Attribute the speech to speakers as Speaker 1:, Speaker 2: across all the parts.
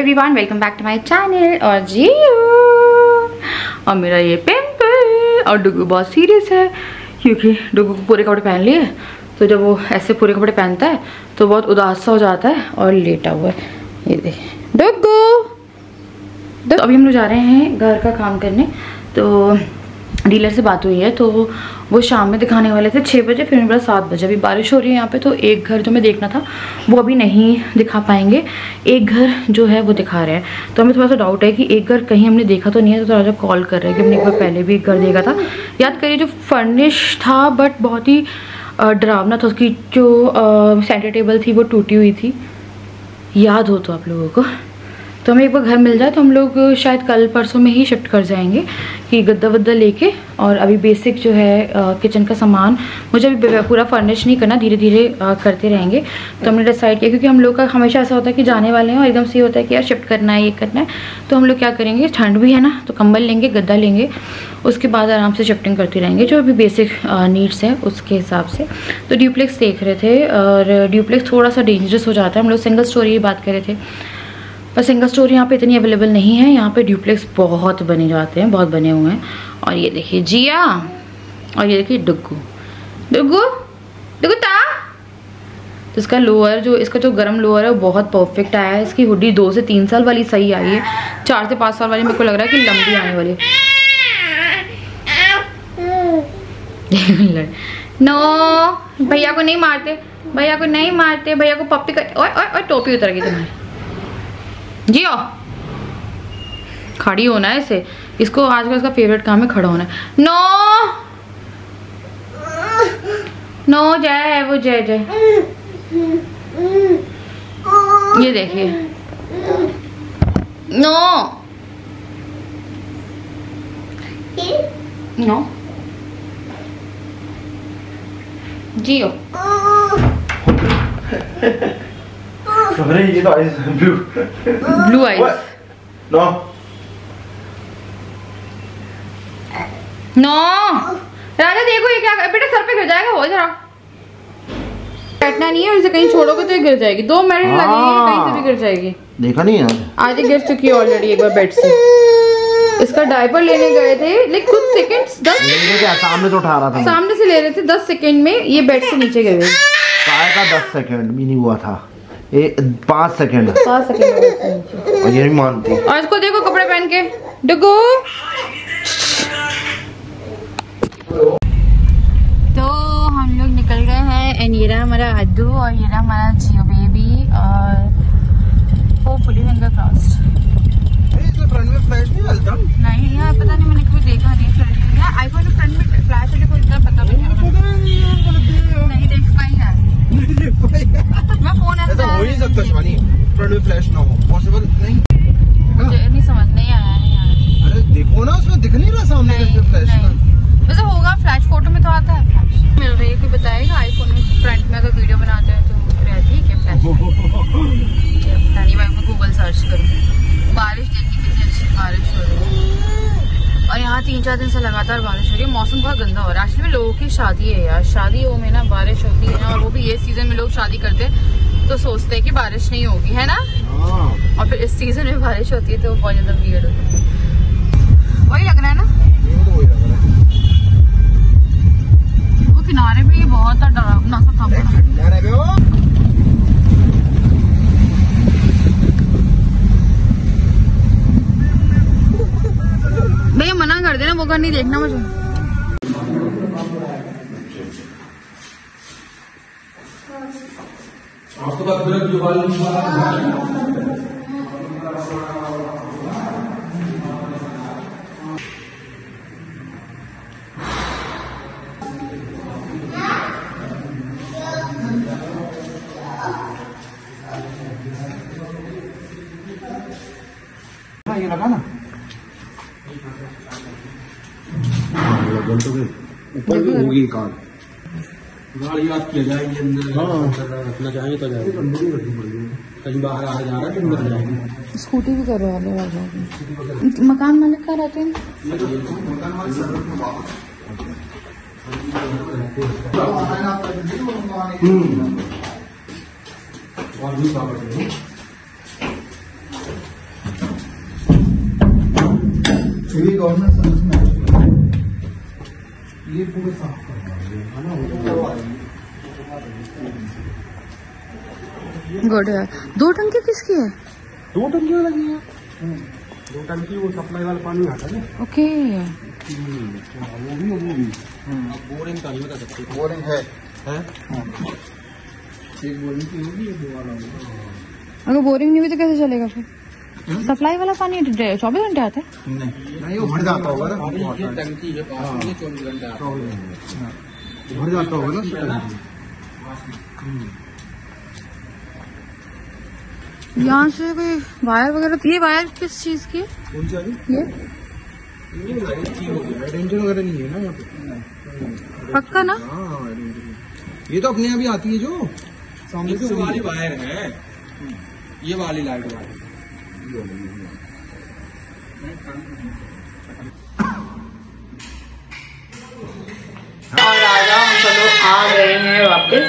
Speaker 1: Everyone, welcome back to my channel. और जी और मेरा ये पिंपल और डुगू बहुत सीरियस है क्योंकि डुगू को पूरे कपड़े पहन लिए, तो जब वो ऐसे पूरे कपड़े पहनता है तो बहुत उदास सा हो जाता है और लेटा हुआ है। ये देख डुगू। तो अभी हम लोग जा रहे हैं घर का काम करने। तो डीलर से बात हुई है तो वो शाम में दिखाने वाले थे 6 बजे, फिर मेरे पास 7 बजे। अभी बारिश हो रही है यहाँ पे, तो एक घर जो मैं देखना था वो अभी नहीं दिखा पाएंगे, एक घर जो है वो दिखा रहे हैं। तो हमें थोड़ा सा डाउट है कि एक घर कहीं हमने देखा तो नहीं है, तो थोड़ा सा कॉल कर रहे हैं कि हमने एक बार पहले भी एक घर देखा था। याद करिए जो फर्निश था बट बहुत ही डरावना था, उसकी जो सेंटर टेबल थी वो टूटी हुई थी, याद हो तो आप लोगों को। तो हमें एक बार घर मिल जाए तो हम लोग शायद कल परसों में ही शिफ्ट कर जाएंगे कि गद्दा वद्दा लेके। और अभी बेसिक जो है किचन का सामान मुझे अभी पूरा फर्निश नहीं करना, धीरे धीरे करते रहेंगे। तो हमने डिसाइड किया क्योंकि हम लोग का हमेशा ऐसा होता है कि जाने वाले हैं और एकदम से होता है कि यार शिफ्ट करना है, ये करना है। तो हम लोग क्या करेंगे, ठंड भी है ना, तो कंबल लेंगे, गद्दा लेंगे, उसके बाद आराम से शिफ्टिंग करते रहेंगे जो अभी बेसिक नीड्स है उसके हिसाब से। तो ड्यूप्लेक्स देख रहे थे और ड्यूप्लेक्स थोड़ा सा डेंजरस हो जाता है। हम लोग सिंगल स्टोरी की बात कर रहे थे, पर सिंगल स्टोरी यहाँ पे इतनी अवेलेबल नहीं है। यहाँ पे ड्यूप्लेक्स बहुत बने जाते हैं, बहुत बने हुए हैं। और ये देखिए जिया और ये देखिए डुगू। डुगू डुगू ता। तो इसका लोअर जो इसका जो गर्म लोअर है वो बहुत परफेक्ट आया है। इसकी हुडी 2 से 3 साल वाली सही आई है, 4 से 5 साल वाली मेरे को लग रहा है कि लंबी आने वाली है। नो भैया को नहीं मारते, भैया को नहीं मारते, भैया को पप्पी करते। और टोपी उतर गई तुम्हारी। जियो खड़ी होना है इसे, इसको आजकल इसका फेवरेट काम है खड़ा होना है। नो नो जय है वो, जय जय। ये देखिए नो नो जियो।
Speaker 2: ये तो eyes blue
Speaker 1: blue eyes.
Speaker 2: No
Speaker 1: no Raja देखो ये क्या बेटा, सर पे गिर जाएगा वो। जरा बैठना नहीं है, इसे कहीं छोड़ोगे तो ये गिर जाएगी। 2 मिनट लगेंगे, कहीं से भी गिर जाएगी।
Speaker 2: देखा नहीं यार,
Speaker 1: आज गिर चुकी है ऑलरेडी एक बार बेड से। इसका डायपर लेने गए थे लेकिन कुछ सेकंड्स 10
Speaker 2: सामने से उठा रहा था,
Speaker 1: सामने से ले रहे थे, 10 सेकंड में ये बेड से नीचे गिर गई।
Speaker 2: काय का 10 सेकंड भी नहीं हुआ था, 5 सेकंड।
Speaker 1: 5 सेकंड
Speaker 2: और ये नहीं मानती।
Speaker 1: और इसको देखो कपड़े पहन के डुगू। तो हम लोग निकल गए हैं एंड ये रहा हमारा अद्दू और ये रहा हमारा जियो बेबी। और होपफुली फिंगर क्रॉस्ड।
Speaker 2: फ्रंट में फ्लैश नहीं चलता?
Speaker 1: नहीं यार पता नहीं, मैंने कभी देखा नहीं फ्रंट में। यार आईफोन के फ्रंट में फ्लैश है, कोई इतना पता भी नहीं देख पाई यार। मैं फोन ऐसा
Speaker 2: हो नहीं सकता शिवानी, फ्रंट में फ्लैश ना हो, पॉसिबल नहीं।
Speaker 1: मुझे नहीं समझ नहीं आया यार।
Speaker 2: अरे देखो ना, उसमें दिख नहीं रहा सामने का फ्लैश का।
Speaker 1: वैसे होगा फ्लैश, फोटो में तो आता है फ्लैश। मिल रही है, कोई बताएगा आईफोन में फ्रंट में अगर वीडियो बनाते हैं तो रहती है क्या फ्लैश? नहीं भाई, मैं गूगल सर्च करूँ। बारिश देखिए कितनी अच्छी बारिश हो रही है और यहाँ 3-4 दिन से लगातार बारिश हो रही है। मौसम बहुत गंदा हो रहा है। एक्चुअली में लोगों की शादी है यार, शादियों में ना बारिश होती है, और वो भी ये सीजन में लोग शादी करते हैं तो सोचते हैं कि बारिश नहीं होगी, है ना। और फिर इस सीजन में बारिश होती है तो बहुत ज्यादा वियर्ड होती है। वही लग रहा है ना, वो किनारे भी बहुत डरावना सा था। भैया मना कर देना, वो घर नहीं देखना मुझे।
Speaker 2: ये लगा ना ऊपर भी होगी कार, गाड़ी याद किया जाएगी अंदर रखना चाहिए तो जाएगी। कहीं बाहर आ जा रहा है तो अंदर जाएगी।
Speaker 1: स्कूटी भी कर रहे हैं। मकान मालिक का रहते हैं।
Speaker 2: और भी
Speaker 3: ये गवर्नमेंट ये पूरे साफ करना
Speaker 1: गुड है। 2 टंकी किसकी है?
Speaker 2: 2 टंकियां लगी हैं। 2 टंकी वो सप्लाई वाला पानी आता है ना।
Speaker 1: ओके।
Speaker 2: वो भी अब बोरिंग का नहीं बता सकते।
Speaker 3: बोरिंग है
Speaker 2: एक बोरिंग की होगी, एक 2 वाला होगा।
Speaker 1: अगर बोरिंग नहीं हुई तो कैसे चलेगा फिर? सप्लाई वाला पानी 24 घंटे आता है?
Speaker 3: नहीं वो भर जाता होगा ना।
Speaker 2: ये टंकी है पास में, 24 घंटे आता है।
Speaker 3: भर जाता होगा ना।
Speaker 1: यहाँ से कोई वायर वगैरह, ये वायर किस चीज की है?
Speaker 3: कौन सी वाली?
Speaker 1: ये
Speaker 3: टेंशन वगैरह नहीं है ना यहाँ पे।
Speaker 1: पक्का ना?
Speaker 3: हाँ ये तो अपने यहाँ भी आती है जो सामने से
Speaker 2: वाली वायर है, ये वाली लाइट वाली।
Speaker 1: और राजा हम सब लोग आ गए हैं वापस,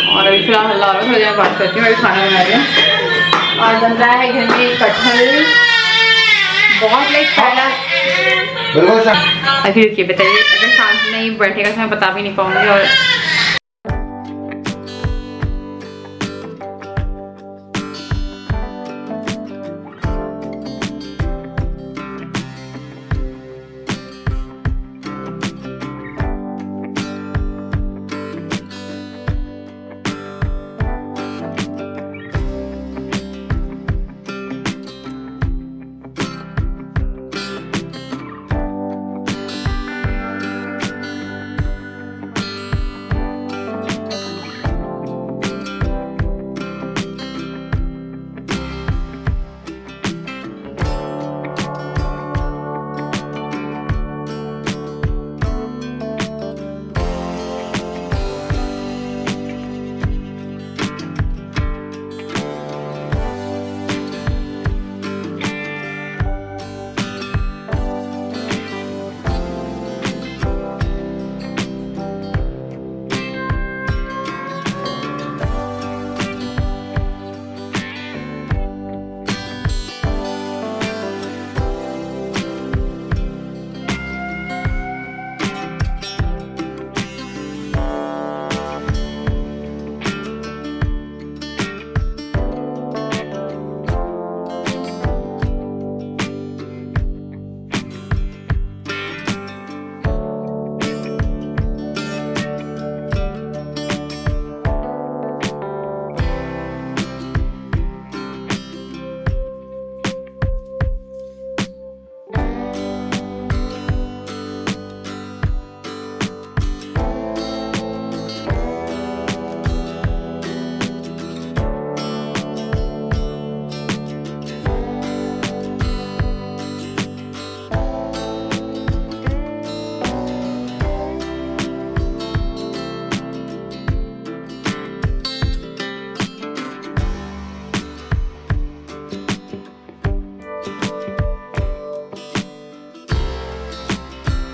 Speaker 1: और अभी फिलहाल हल्ला हो रहा है, थोड़ी देर बात करती हूँ। अभी खाना बना रही हूँ और बन रहा है घर में कटहल, बहुत लाइक पहला। अभी रुकिए, बताइए अगर शांत नहीं बैठेगा तो मैं बता भी नहीं पाऊंगी। और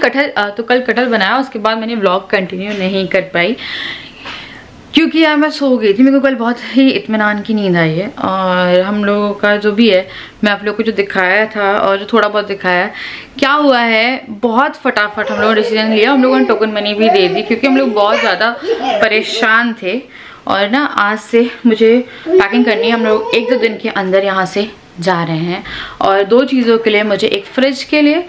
Speaker 1: कटहल तो कल कटहल बनाया, उसके बाद मैंने व्लॉग कंटिन्यू नहीं कर पाई क्योंकि यार मैं सो गई थी। मेरे को कल बहुत ही इत्मीनान की नींद आई है। और हम लोगों का जो भी है, मैं आप लोगों को जो दिखाया था और जो थोड़ा बहुत दिखाया, क्या हुआ है बहुत फटाफट हम लोगों ने डिसीजन लिया। हम लोगों ने टोकन मनी भी दे दी क्योंकि हम लोग बहुत ज़्यादा परेशान थे। और ना आज से मुझे पैकिंग करनी है। हम लोग 1-2 दिन के अंदर यहाँ से जा रहे हैं। और 2 चीज़ों के लिए, मुझे एक फ्रिज के लिए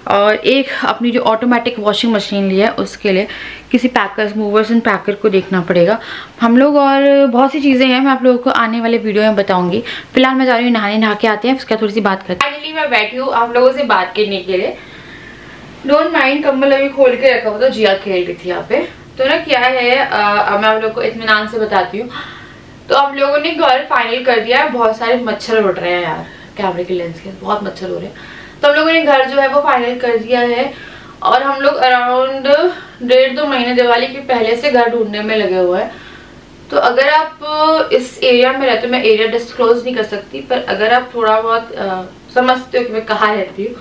Speaker 1: और एक अपनी जो ऑटोमेटिक वॉशिंग मशीन ली है उसके लिए किसी पैकर्स, मूवर्स एंड पैकर को देखना पड़ेगा हम लोग। और बहुत सी चीज़ें हैं, मैं आप लोगों को आने वाले वीडियो में बताऊंगी। फिलहाल मैं जा रही हूँ नहा के आते हैं, उसके बाद थोड़ी सी बात करते हैं। फाइनली मैं बैठी हूँ आप लोगों से बात करने के लिए। डोंट माइंड, कंबल अभी खोल के रखा हुआ था, जिया खेल रही थी यहाँ पे। तो ना क्या है, मैं आप लोग को इत्मीनान से बताती हूँ। तो हम लोगों ने घर फाइनल कर दिया है। बहुत सारे मच्छर उड़ रहे हैं यार कैमरे के लेंस के, बहुत मच्छर हो रहे हैं। तो हम लोगों ने घर जो है वो फाइनल कर दिया है। और हम लोग अराउंड 1.5-2 महीने दिवाली के पहले से घर ढूंढने में लगे हुए हैं। तो अगर आप इस एरिया में रहते हो, मैं एरिया डिस्क्लोज नहीं कर सकती, पर अगर आप थोड़ा बहुत समझते हो कि मैं कहाँ रहती हूँ,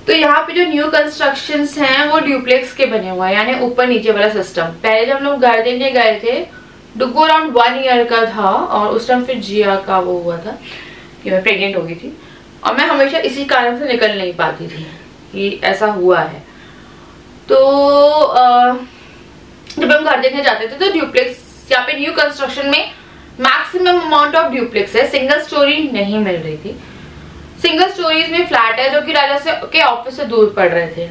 Speaker 1: तो यहाँ पे जो न्यू कंस्ट्रक्शंस हैं वो ड्यूप्लेक्स के बने हुए हैं, यानी ऊपर नीचे वाला सिस्टम। पहले जब हम लोग घर देखने गए थे, डुगू अराउंड 1 ईयर का था और उस टाइम फिर जिया का वो हुआ था कि मैं प्रेग्नेंट हो गई थी। और मैं हमेशा इसी कारण से निकल नहीं पाती थी कि ऐसा हुआ है। तो जब हम घर देखने जाते थे तो ड्यूप्लेक्स यहाँ पे न्यू कंस्ट्रक्शन में मैक्सिमम अमाउंट ऑफ ड्यूप्लेक्स है, सिंगल स्टोरी नहीं मिल रही थी। सिंगल स्टोरीज में फ्लैट है जो कि राजा से के ऑफिस से दूर पड़ रहे थे।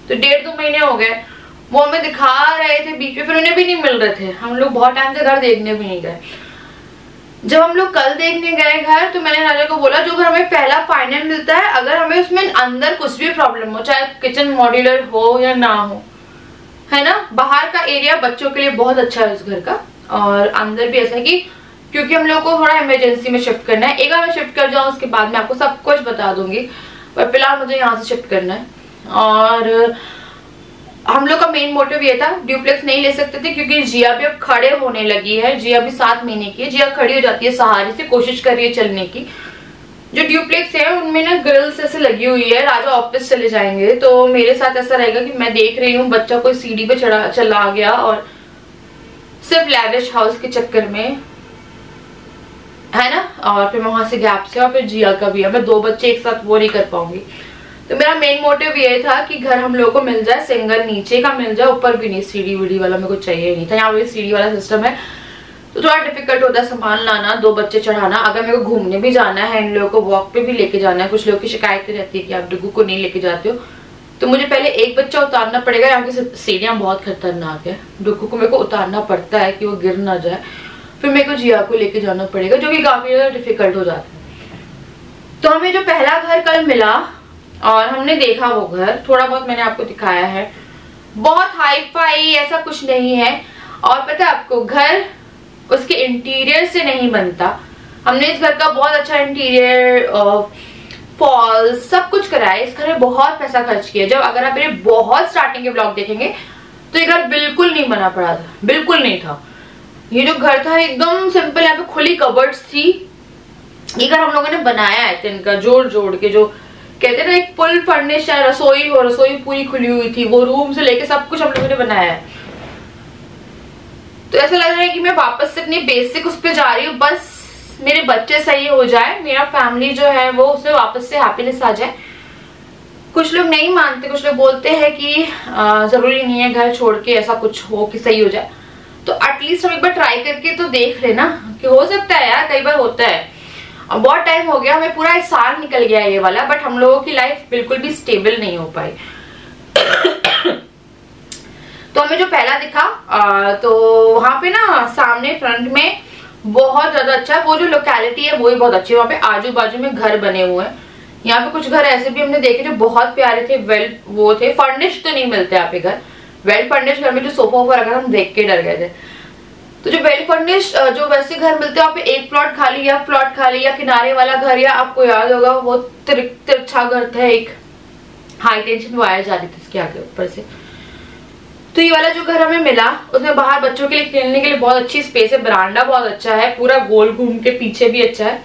Speaker 1: तो 1.5-2 महीने हो गए, वो हमें दिखा रहे थे बीच में, फिर उन्हें भी नहीं मिल रहे थे। हम लोग बहुत टाइम से घर देखने भी नहीं गए। जब हम लोग कल देखने गए घर तो मैंने राजा को बोला जो घर हमें पहला फाइनल मिलता है, अगर हमें उसमें अंदर कुछ भी प्रॉब्लम हो, चाहे किचन मॉड्यूलर हो या ना हो, है ना, बाहर का एरिया बच्चों के लिए बहुत अच्छा है उस घर का, और अंदर भी ऐसा है कि क्योंकि हम लोग को थोड़ा इमरजेंसी में शिफ्ट करना है। एक बार मैं शिफ्ट कर जाऊं उसके बाद मैं आपको सब कुछ बता दूंगी, पर फिलहाल मुझे यहाँ से शिफ्ट करना है। और हम लोग का मेन मोटिव ये था, ड्यूप्लेक्स नहीं ले सकते थे क्योंकि जिया भी अब खड़े होने लगी है। जिया भी 7 महीने की है, जिया खड़ी हो जाती है सहारे से, कोशिश कर रही है चलने की। जो ड्यूप्लेक्स है उनमें ना ग्रिल्स ऐसे लगी हुई है। राजा ऑफिस चले जाएंगे तो मेरे साथ ऐसा रहेगा कि मैं देख रही हूँ बच्चा कोई सीढ़ी पे चला गया और सिर्फ लैविश हाउस के चक्कर में, है ना, और फिर वहां से गैप से, और फिर जिया का भी है, मैं 2 बच्चे एक साथ वो नहीं कर पाऊंगी। तो मेरा मेन मोटिव ये था कि घर हम लोगों को मिल जाए, सिंगल नीचे का मिल जाए, ऊपर भी नहीं, सीढ़ी वीढ़ी वाला मेरे को चाहिए नहीं था। यहाँ पे सीढ़ी वाला सिस्टम है तो थोड़ा डिफिकल्ट होता है सामान लाना, 2 बच्चे चढ़ाना। अगर मेरे को घूमने भी जाना है, इन लोगों को वॉक पे भी लेके जाना है, कुछ लोगों की शिकायतें रहती है कि आप डुगू को नहीं लेके जाते हो, तो मुझे पहले एक बच्चा उतारना पड़ेगा। यहाँ की सीढ़ियाँ बहुत खतरनाक है, डुगू को मेरे को उतारना पड़ता है कि वो गिर ना जाए, फिर मेरे को जिया को लेके जाना पड़ेगा, जो कि काफी ज्यादा डिफिकल्ट हो जाता है। तो हमें जो पहला घर कल मिला और हमने देखा वो घर, थोड़ा बहुत मैंने आपको दिखाया है, बहुत हाई फाई ऐसा कुछ नहीं है। और पता है आपको, घर उसके इंटीरियर से नहीं बनता। हमने इस घर का बहुत अच्छा इंटीरियर, फॉल्स, सब कुछ कराया। इस घर में बहुत पैसा खर्च किया। जब अगर आप मेरे बहुत स्टार्टिंग के ब्लॉग देखेंगे तो ये घर बिल्कुल नहीं बना पड़ा था, बिल्कुल नहीं था। ये जो घर था एकदम सिंपल, यहाँ पे खुली कबर्ड्स थी। ये घर हम लोगों ने बनाया है इनका जोड़ जोड़ के, जो कहते हैं ना एक फुल फर्निश है, रसोई हो, रसोई पूरी खुली हुई थी, वो रूम से लेके सब कुछ हम लोगों ने बनाया है। तो ऐसा लग रहा है कि मैं वापस से अपनी बेसिक उस पे जा रही हूँ, बस मेरे बच्चे सही हो जाए, मेरा फैमिली जो है वो उसमें वापस से हैप्पीनेस आ जाए। कुछ लोग नहीं मानते, कुछ लोग बोलते हैं कि जरूरी नहीं है घर छोड़ के ऐसा कुछ हो कि सही हो जाए। तो एटलीस्ट हम एक बार ट्राई करके तो देख लेना कि हो सकता है यार, कई बार होता है। अब बहुत टाइम हो गया, हमें पूरा 1 साल निकल गया ये वाला, बट हम लोगों की लाइफ बिल्कुल भी स्टेबल नहीं हो पाई। तो हमें जो पहला दिखा तो वहां पे ना सामने फ्रंट में बहुत ज्यादा अच्छा है, वो जो लोकेलिटी है वो ही बहुत अच्छी है। वहां पे आजू बाजू में घर बने हुए हैं। यहाँ पे कुछ घर ऐसे भी हमने देखे जो बहुत प्यारे थे, वेल वो थे, फर्निश तो नहीं मिलते यहाँ पे घर। वेल फर्निश घर में जो सोफा वोफा रखा था हम देख के डर गए थे। तो जो वेल फर्निश जो वैसे घर मिलते हैं वहाँ पे एक प्लॉट खाली या किनारे वाला घर, या आपको याद होगा वो तिरछा घर था, एक हाई टेंशन वायर जा रही थी इसके आगे ऊपर से। तो ये वाला जो घर हमें मिला उसमें बाहर बच्चों के लिए खेलने के लिए बहुत अच्छी स्पेस है, बरांडा बहुत अच्छा है, पूरा गोल घूम के पीछे भी अच्छा है।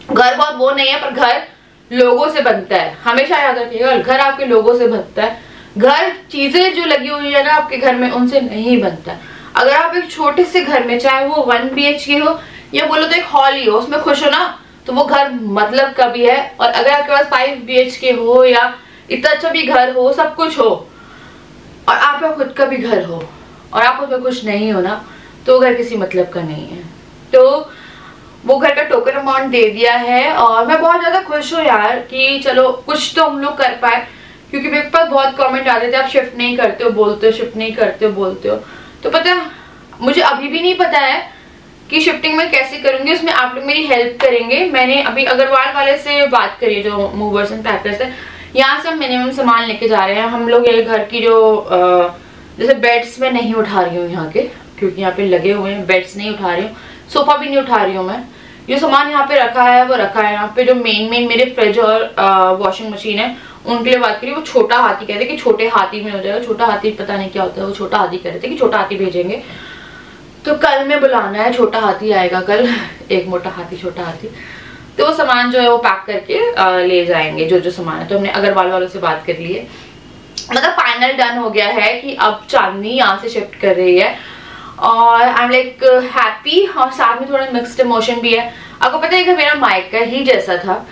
Speaker 1: घर बहुत वो नहीं है, पर घर लोगों से बनता है, हमेशा याद रखिएगा, घर आपके लोगों से बनता है। घर चीजें जो लगी हुई है ना आपके घर में, उनसे नहीं बनता। अगर आप एक छोटे से घर में, चाहे वो 1 BHK हो या बोलो तो एक हॉल ही हो, उसमें खुश हो ना, तो वो घर मतलब का भी है। और अगर आपके पास 5 BHK हो या इतना अच्छा भी घर हो, सब कुछ हो, और आपका खुद का भी घर हो और आप उसमें खुश नहीं हो ना, तो घर किसी मतलब का नहीं है। तो वो घर का टोकन अमाउंट दे दिया है और मैं बहुत ज्यादा खुश हूँ यार कि चलो कुछ तो हम लोग कर पाए। क्योंकि मेरे पास बहुत कमेंट आते थे, आप शिफ्ट नहीं करते हो बोलते हो, शिफ्ट नहीं करते हो बोलते हो। तो पता है मुझे अभी भी नहीं पता है कि शिफ्टिंग में कैसे करूंगी, उसमें आप लोग मेरी हेल्प करेंगे। मैंने अभी अग्रवाल वाले से बात करी है, जो मूवर्स एंड पैकर्स है, यहाँ से हम मिनिमम सामान लेके जा रहे हैं। हम लोग ये घर की जो जैसे बेड्स में नहीं उठा रही हूँ यहाँ के, क्योंकि यहाँ पे लगे हुए हैं, बेड्स नहीं उठा रही हूँ, सोफा भी नहीं उठा रही हूँ मैं। जो सामान यहाँ पे रखा है वो रखा है। यहाँ पे जो मेन मेरे फ्रिज और वॉशिंग मशीन है उनके लिए बात करिए, वो छोटा हाथी कहते कि छोटे हाथी में हो जाएगा। छोटा हाथी पता नहीं क्या होता है, वो छोटा हाथी कह रहे थे कि छोटा हाथी भेजेंगे। तो कल में बुलाना है, छोटा हाथी आएगा कल, एक मोटा हाथी छोटा हाथी। तो वो सामान जो है वो पैक करके ले जाएंगे, जो जो सामान है। तो हमने अग्रवाल वालों से बात कर ली है, मतलब फाइनल डन हो गया है कि अब चांदनी यहाँ से शिफ्ट कर रही है। और आई एम लाइक हैप्पी, और साथ में थोड़ा मिक्स्ड इमोशन भी है। आपको पता है कि मेरा मायका ही जैसा था,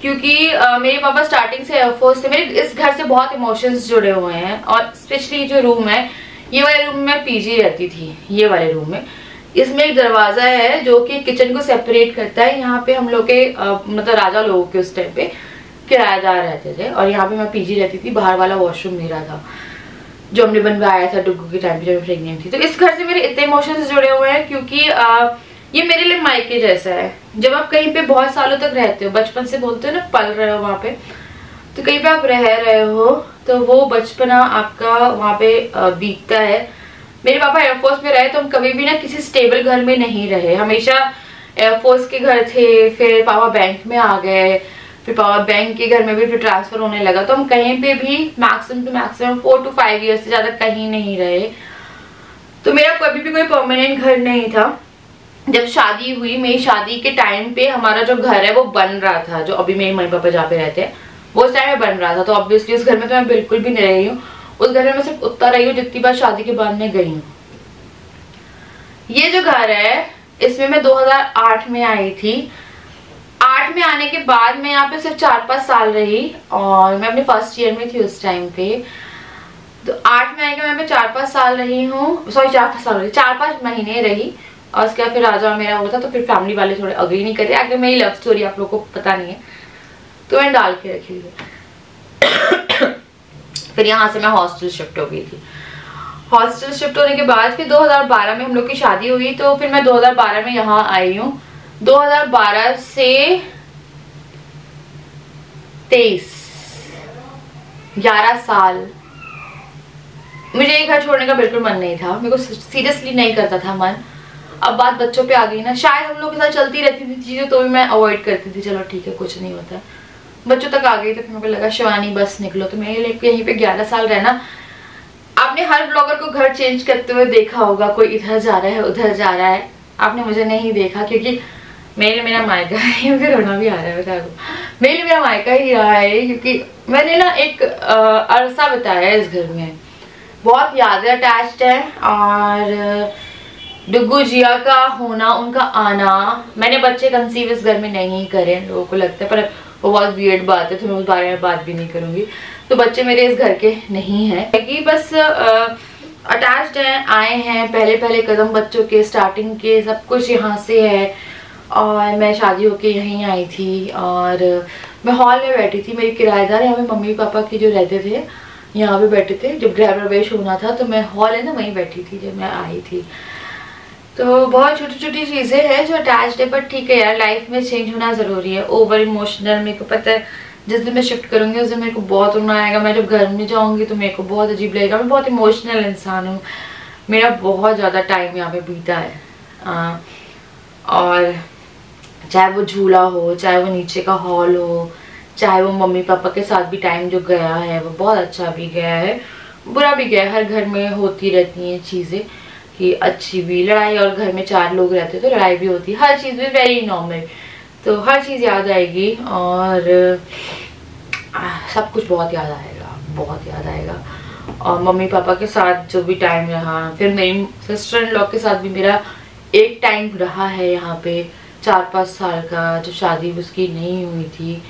Speaker 1: क्योंकि मेरे पापा स्टार्टिंग से एयरफोर्स से, मेरे इस घर से बहुत इमोशंस जुड़े हुए हैं। और स्पेशली जो रूम है, ये वाले रूम में पीजी रहती थी, ये वाले रूम में, इसमें एक दरवाजा है जो कि किचन को सेपरेट करता है। यहाँ पे हम लोग के मतलब राजा लोगों के उस टाइम पे किराएदार रहते थे, और यहाँ पे मैं पीजी रहती थी। बाहर वाला वॉशरूम मेरा था जो हमने बनवाया था डुग्गू के टाइम पे जब मैं प्रेग्नेंट थी। तो इस घर से मेरे इतने इमोशंस जुड़े हुए हैं क्योंकि ये मेरे लिए मायके जैसा है। जब आप कहीं पे बहुत सालों तक रहते हो, बचपन से बोलते हो ना, पल रहे हो वहां पे, तो कहीं पे आप रह रहे हो तो वो बचपना आपका वहां पे बीतता है। मेरे पापा एयरफोर्स में रहे तो हम कभी भी ना किसी स्टेबल घर में नहीं रहे, हमेशा एयरफोर्स के घर थे। फिर पापा बैंक में आ गए, फिर पापा बैंक के घर में भी फिर ट्रांसफर होने लगा, तो हम कहीं पे भी maximum to maximum 4 to 5 years से ज्यादा कहीं नहीं रहे। तो मेरा कभी भी कोई परमानेंट घर नहीं था। जब शादी हुई, मेरी शादी के टाइम पे हमारा जो घर है वो बन रहा था, जो अभी मेरे मम्मी पापा जहाँ पे रहते हैं वो उस टाइम में बन रहा था। तो ऑब्वियसली उस घर में तो मैं बिल्कुल भी नहीं रही हूँ। उस घर में मैं सिर्फ उतना रही हूँ जितनी बार शादी के बाद मैं गई हूँ। ये जो घर है इसमें मैं 2008 में आई थी। 8 में आने के बाद मैं यहाँ पे सिर्फ 4-5 साल रही, और मैं अपने फर्स्ट ईयर में थी उस टाइम पे। तो 8 में आने के बाद मैं 4-5 साल रही हूँ, सॉरी 4-5 साल रही, 4-5 महीने रही। और उसके बाद फिर राजा मेरा होता, तो फिर फैमिली वाले थोड़े अग्री नहीं करते। आगे मेरी लव स्टोरी आप लोगों को पता नहीं है, तो मैंने डाल के रखी हुई। फिर यहाँ से मैं हॉस्टल शिफ्ट हो गई थी। हॉस्टल शिफ्ट होने के बाद फिर 2012 में हम लोग की शादी हुई, तो फिर मैं 2012 में यहाँ आई हूँ। 2012 से 23, 11 साल मुझे ये घर छोड़ने का बिल्कुल मन नहीं था। मेरे को सीरियसली नहीं करता था मन। अब बात बच्चों पे आ गई ना, शायद हम लोग के साथ चलती रहती थी चीजें तो भी मैं अवॉइड करती थी, चलो ठीक है कुछ नहीं होता। बच्चों तक आ गई तो फिर मेरे को लगा शिवानी बस निकलो। तो मेरे लिए यहीं पे 11 साल रहना। आपने हर ब्लॉगर को घर चेंज करते हुए देखा होगा, कोई इधर जा रहा है उधर जा रहा है। आपने मुझे नहीं देखा क्योंकि मेरा मायका है। मुझे रोना भी आ रहा है बता दो, मेरा मायका ही रहा है क्योंकि मैंने ना एक अरसा बिताया है इस घर में। बहुत यादें अटैच्ड है, और डुग्गू जिया का होना, उनका आना, मैंने बच्चे कंसीव इस घर में नहीं करे, लोगों को लगता है, पर वो बहुत वियर्ड बात है तो मैं उस बारे में बात भी नहीं करूंगी। तो बच्चे मेरे इस घर के नहीं हैं, कि बस अटैच्ड हैं, आए हैं, पहले कदम बच्चों के, स्टार्टिंग के सब कुछ यहाँ से है। और मैं शादी होके यहीं आई थी, और मैं हॉल में बैठी थी। मेरी किराएदार यहाँ पे मम्मी पापा की जो रहते थे यहाँ पे बैठे थे। जब गृह प्रवेश होना था तो मैं हॉल है ना वहीं बैठी थी जब मैं आई थी। तो बहुत छोटी छोटी चीजें हैं जो अटैच्ड है, पर ठीक है यार, लाइफ में चेंज होना जरूरी है। ओवर इमोशनल, मेरे को पता है जिस दिन मैं शिफ्ट करूंगी उस दिन मेरे को बहुत रोना आएगा। मैं जब घर में जाऊंगी तो मेरे को बहुत अजीब लगेगा। मैं बहुत इमोशनल इंसान हूँ, मेरा बहुत ज़्यादा टाइम यहाँ पे बीता है। और चाहे वो झूला हो, चाहे वो नीचे का हॉल हो, चाहे वो मम्मी पापा के साथ भी टाइम जो गया है वो बहुत अच्छा भी गया है, बुरा भी गया है। हर घर में होती रहती हैं चीज़ें, कि अच्छी भी लड़ाई, और घर में 4 लोग रहते तो लड़ाई भी होती है, हर चीज़ भी वेरी नॉर्मल। तो हर चीज़ याद आएगी, और सब कुछ बहुत याद आएगा, बहुत याद आएगा। और मम्मी पापा के साथ जो भी टाइम रहा, फिर मेरी सिस्टर इन लॉ के साथ भी मेरा एक टाइम रहा है यहाँ पे 4-5 साल का, जो शादी उसकी नहीं हुई थी।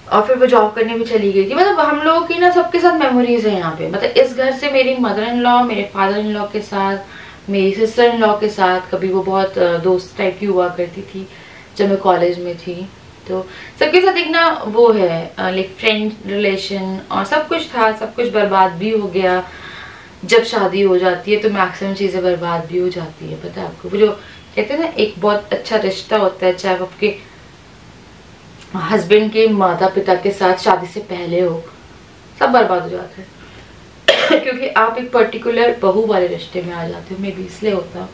Speaker 1: और फिर वो जॉब करने भी चली गई थी। मतलब हम लोगों की ना सबके साथ मेमोरीज है यहाँ पे। मतलब इस घर से मेरी मदर इन लॉ, मेरे फादर इन लॉ के साथ, मेरी सिस्टर इन लॉ के साथ कभी वो बहुत दोस्त टाइप की हुआ करती थी जब मैं कॉलेज में थी। तो सबके साथ एक ना वो है लाइक फ्रेंड रिलेशन, और सब कुछ था। सब कुछ बर्बाद भी हो गया। जब शादी हो जाती है तो मैक्सिमम चीज़ें बर्बाद भी हो जाती है। पता है आपको, वो जो कहते हैं ना एक बहुत अच्छा रिश्ता होता है, चाहे वो आपके हस्बैंड के माता पिता के साथ शादी से पहले हो, सब बर्बाद हो जाता है क्योंकि आप एक पर्टिकुलर बहू वाले रिश्ते में आ जाते हो। मे भी इसलिए होता,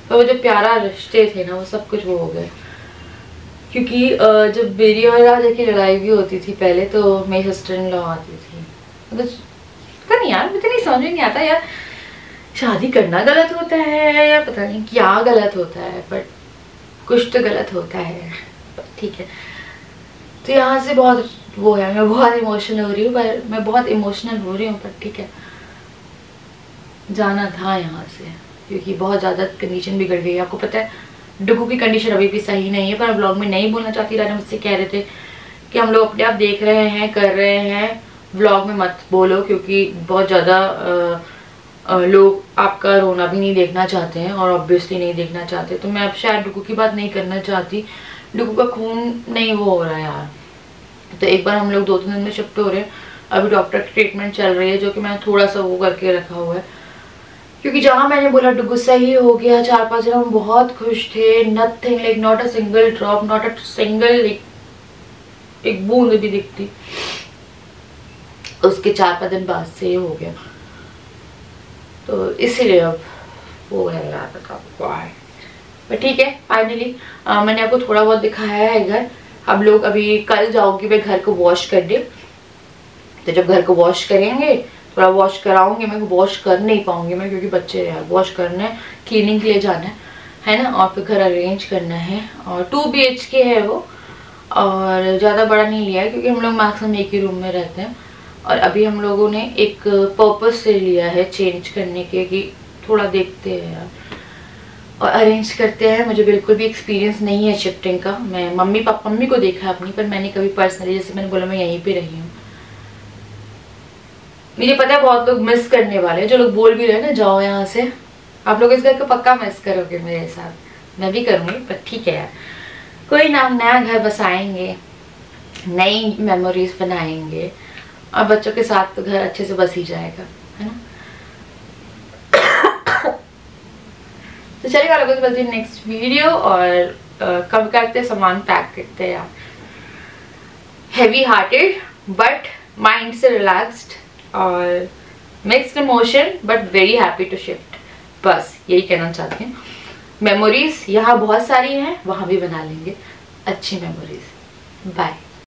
Speaker 1: तो वो जो प्यारा रिश्ते थे ना वो सब कुछ वो हो गए। क्योंकि जब मेरी और राजा की लड़ाई भी होती थी पहले, तो मेरी सिस्टर इन लॉ आती थी। मतलब पता नहीं यार, मुझे नहीं समझ में नहीं आता यार, शादी करना गलत होता है या पता नहीं क्या गलत होता है, बट कुछ तो गलत होता है। ठीक है, तो यहाँ से बहुत वो है, मैं बहुत इमोशनल हो रही हूँ, पर मैं बहुत इमोशनल हो रही हूँ, पर ठीक है, जाना था यहाँ से क्योंकि बहुत ज़्यादा कंडीशन बिगड़ गई। आपको पता है डुग्गू की कंडीशन अभी भी सही नहीं है, पर ब्लॉग में नहीं बोलना चाहती। राजा मुझसे कह रहे थे कि हम लोग अपने आप देख रहे हैं, कर रहे हैं, व्लॉग में मत बोलो, क्योंकि बहुत ज़्यादा लोग आपका रोना भी नहीं देखना चाहते हैं और ऑब्वियसली नहीं देखना चाहते। तो मैं अब शायद डुगू की बात नहीं करना चाहती, डुगू का खून नहीं वो हो रहा है यार। तो एक बार हम लोग 2-3 दिन में शिफ्ट हो रहे हैं। अभी डॉक्टर की ट्रीटमेंट चल रही है, जो कि मैंने थोड़ा सा वो करके रखा हुआ है, क्योंकि जहाँ मैंने बोला डुगू सही हो गया, 4-5 दिन हम बहुत खुश थे, nothing like not a single drop, not a single एक बूंद भी दिखती, उसके 4-5 दिन बाद से हो गया। तो इसीलिए अब वो है यार, बताओ पर ठीक है। फाइनली मैंने आपको थोड़ा बहुत दिखाया है घर। अब लोग अभी कल जाऊंगी मैं घर को वॉश करने, तो जब घर को वॉश करेंगे, थोड़ा वॉश कराऊंगी, मैं वॉश कर नहीं पाऊंगी मैं, क्योंकि बच्चे यार वॉश करना है, क्लीनिंग के लिए जाना है ना, और फिर घर अरेंज करना है। और 2 BHK है वो, और ज़्यादा बड़ा नहीं लिया है, क्योंकि हम लोग मैक्सिमम एक ही रूम में रहते हैं। और अभी हम लोगों ने एक पर्पस से लिया है चेंज करने के, कि थोड़ा देखते हैं यार और अरेंज करते हैं। मुझे बिल्कुल भी एक्सपीरियंस नहीं है शिफ्टिंग का। मैं मम्मी को देखा है अपनी, पर मैंने कभी पर्सनली, जैसे मैंने बोला, मैं यहीं पे रही हूँ। मुझे पता है बहुत लोग मिस करने वाले हैं, जो लोग बोल भी रहे हैं ना जाओ यहाँ से, आप लोग इस घर को पक्का मिस करोगे मेरे साथ, मैं भी करूँगी। पर ठीक है यार, कोई ना, नया घर बसाएंगे, नई मेमोरीज बनाएंगे, और बच्चों के साथ तो घर अच्छे से बस ही जाएगा, है ना। तो चलिए वालों को बस नेक्स्ट वीडियो, और कब करते सामान पैक करते हैं यार, हैवी हार्टेड बट माइंड से रिलैक्स्ड, और mixed emotion but very happy to shift. बस यही कहना चाहती हूँ। मेमोरीज यहाँ बहुत सारी हैं, वहाँ भी बना लेंगे अच्छी मेमोरीज। बाय।